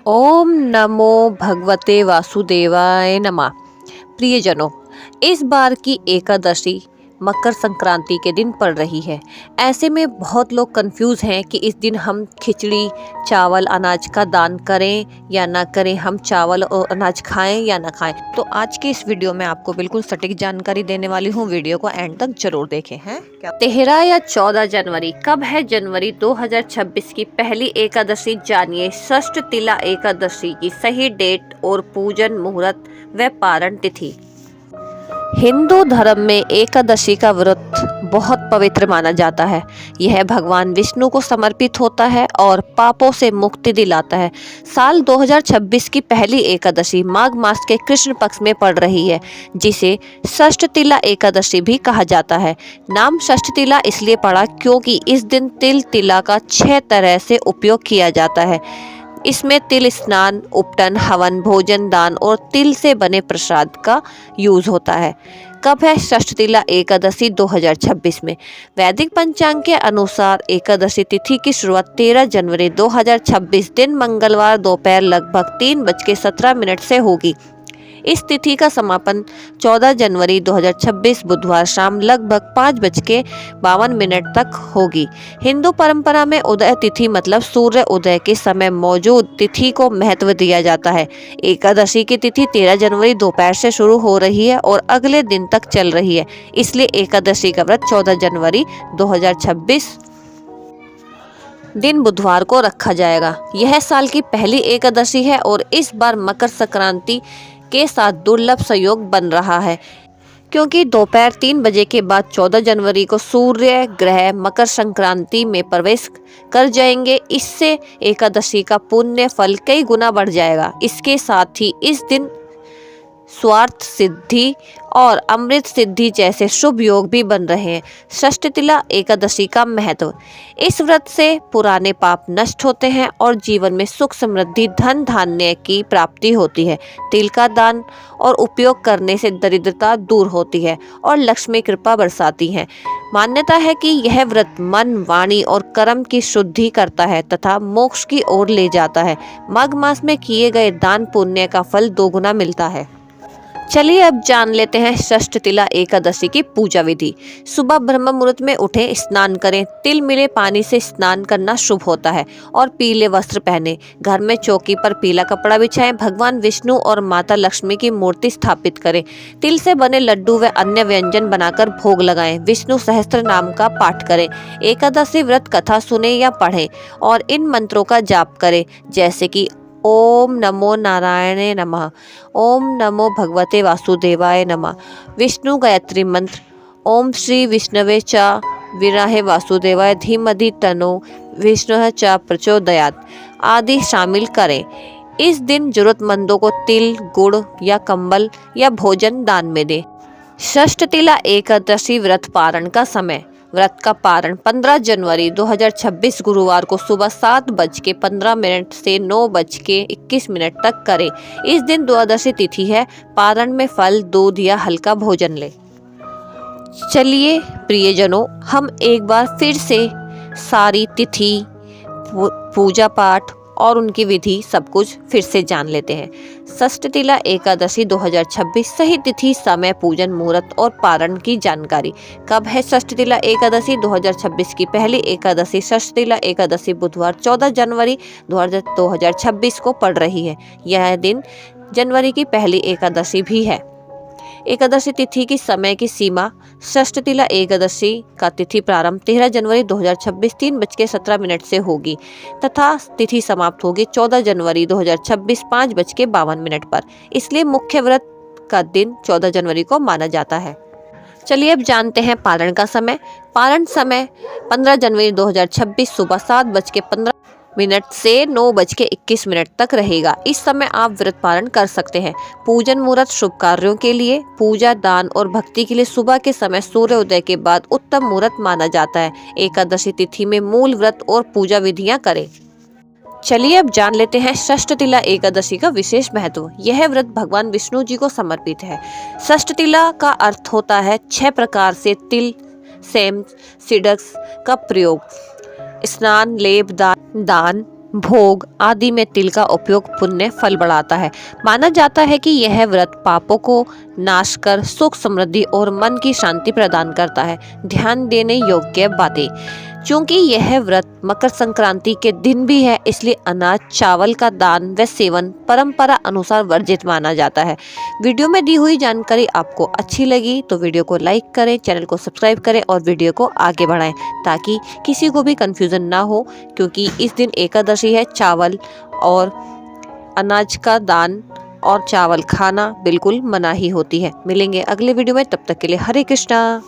ओम नमो भगवते वासुदेवाय नमः। प्रियजनों, इस बार की एकादशी मकर संक्रांति के दिन पड़ रही है। ऐसे में बहुत लोग कंफ्यूज हैं कि इस दिन हम खिचड़ी, चावल, अनाज का दान करें या ना करें, हम चावल और अनाज खाएं या ना खाएं। तो आज के इस वीडियो में आपको बिल्कुल सटीक जानकारी देने वाली हूँ। वीडियो को एंड तक जरूर देखें। हैं 13 या 14 जनवरी कब है? जनवरी 2026 की पहली एकादशी जानिए षष्ठ तिला एकादशी की सही डेट और पूजन मुहूर्त व पारण तिथि। हिंदू धर्म में एकादशी का व्रत बहुत पवित्र माना जाता है। यह भगवान विष्णु को समर्पित होता है और पापों से मुक्ति दिलाता है। साल 2026 की पहली एकादशी माघ मास के कृष्ण पक्ष में पड़ रही है, जिसे षष्ठ तिला एकादशी भी कहा जाता है। नाम षष्ठ तिला इसलिए पड़ा क्योंकि इस दिन तिल तिला का 6 तरह से उपयोग किया जाता है। इसमें तिल स्नान, उपटन, हवन, भोजन, दान और तिल से बने प्रसाद का यूज होता है। कब है षष्ठ तिला एकादशी 2026 में? वैदिक पंचांग के अनुसार एकादशी तिथि की शुरुआत 13 जनवरी 2026 दिन मंगलवार दोपहर लगभग 3:17 से होगी। इस तिथि का समापन 14 जनवरी 2026 बुधवार शाम लगभग 5:52 तक होगी। हिंदू परंपरा में उदय तिथि मतलब सूर्य उदय के समय मौजूद तिथि को महत्व दिया जाता है। एकादशी की तिथि 13 जनवरी दोपहर से शुरू हो रही है और अगले दिन तक चल रही है, इसलिए एकादशी का व्रत 14 जनवरी 2026 दिन बुधवार को रखा जाएगा। यह साल की पहली एकादशी है और इस बार मकर संक्रांति के साथ दुर्लभ संयोग बन रहा है, क्योंकि दोपहर 3 बजे के बाद 14 जनवरी को सूर्य ग्रह मकर संक्रांति में प्रवेश कर जाएंगे। इससे एकादशी का पुण्य फल कई गुना बढ़ जाएगा। इसके साथ ही इस दिन स्वार्थ सिद्धि और अमृत सिद्धि जैसे शुभ योग भी बन रहे हैं। षष्ठ तिला एकादशी का महत्व। इस व्रत से पुराने पाप नष्ट होते हैं और जीवन में सुख, समृद्धि, धन धान्य की प्राप्ति होती है। तिल का दान और उपयोग करने से दरिद्रता दूर होती है और लक्ष्मी कृपा बरसाती है। मान्यता है कि यह व्रत मन, वाणी और कर्म की शुद्धि करता है तथा मोक्ष की ओर ले जाता है। माघ मास में किए गए दान पुण्य का फल 2 गुना मिलता है। चलिए अब जान लेते हैं षष्ठ तिला एकादशी की पूजा विधि। सुबह ब्रह्म मुहूर्त में उठें, स्नान करें। तिल मिले पानी से स्नान करना शुभ होता है और पीले वस्त्र पहने। घर में चौकी पर पीला कपड़ा बिछाएं। भगवान विष्णु और माता लक्ष्मी की मूर्ति स्थापित करें। तिल से बने लड्डू व अन्य व्यंजन बनाकर भोग लगाएं। विष्णु सहस्त्र नाम का पाठ करें। एकादशी व्रत कथा सुने या पढ़ें और इन मंत्रों का जाप करें, जैसे कि ओम नमो नारायणे नमः, ओम नमो भगवते वासुदेवाय नमः, विष्णु गायत्री मंत्र, ओम श्री विष्णवे च विराहे वासुदेवाय धीमहि तन्नो विष्णु च प्रचोदयात् आदि शामिल करें। इस दिन जरूरतमंदों को तिल, गुड़ या कंबल या भोजन दान में दें। षष्ठ तिला एकादशी व्रत पारण का समय। व्रत का पारण 15 जनवरी 2026 गुरुवार को सुबह 7:15 से 9:21 तक करें। इस दिन द्वादशी तिथि है। पारण में फल, दूध या हल्का भोजन लें। चलिए प्रियजनों, हम एक बार फिर से सारी तिथि, पूजा पाठ और उनकी विधि सब कुछ फिर से जान लेते हैं। षष्ठ तिला एकादशी 2026 सही तिथि, समय, पूजन मुहूर्त और पारण की जानकारी। कब है षष्ठ तिला एकादशी 2026 की पहली एकादशी? षष्ठ तिला एकादशी बुधवार 14 जनवरी 2026 को पड़ रही है। यह दिन जनवरी की पहली एकादशी भी है। एकादशी तिथि की समय की सीमा। षष्ठ तिला एकादशी का तिथि प्रारंभ 13 जनवरी 2026 3:17 से होगी तथा तिथि समाप्त होगी 14 जनवरी 2026 5:52 पर। इसलिए मुख्य व्रत का दिन 14 जनवरी को माना जाता है। चलिए अब जानते हैं पारण का समय। पारण समय 15 जनवरी 2026 सुबह 7:15 से 9:21 तक रहेगा। इस समय आप व्रत पारण कर सकते हैं। पूजन मुहूर्त शुभ कार्यों के लिए, पूजा, दान और भक्ति के लिए सुबह के समय सूर्योदय के बाद उत्तम मुहूर्त माना जाता है। एकादशी तिथि में मूल व्रत और पूजा विधियां करें। चलिए अब जान लेते हैं षष्ठ तिला एकादशी का विशेष महत्व। यह व्रत भगवान विष्णु जी को समर्पित है। षष्ठ तिला का अर्थ होता है 6 प्रकार से तिल, सेम, सिडक्स का प्रयोग। स्नान, लेप, दान, भोग आदि में तिल का उपयोग पुण्य फल बढ़ाता है। माना जाता है कि यह व्रत पापों को नाश कर सुख समृद्धि और मन की शांति प्रदान करता है। ध्यान देने योग्य बातें, चूंकि यह व्रत मकर संक्रांति के दिन भी है, इसलिए अनाज चावल का दान व सेवन परंपरा अनुसार वर्जित माना जाता है। वीडियो में दी हुई जानकारी आपको अच्छी लगी तो वीडियो को लाइक करें, चैनल को सब्सक्राइब करें और वीडियो को आगे बढ़ाएं ताकि किसी को भी कंफ्यूजन ना हो, क्योंकि इस दिन एकादशी है। चावल और अनाज का दान और चावल खाना बिल्कुल मनाही होती है। मिलेंगे अगले वीडियो में, तब तक के लिए हरे कृष्णा।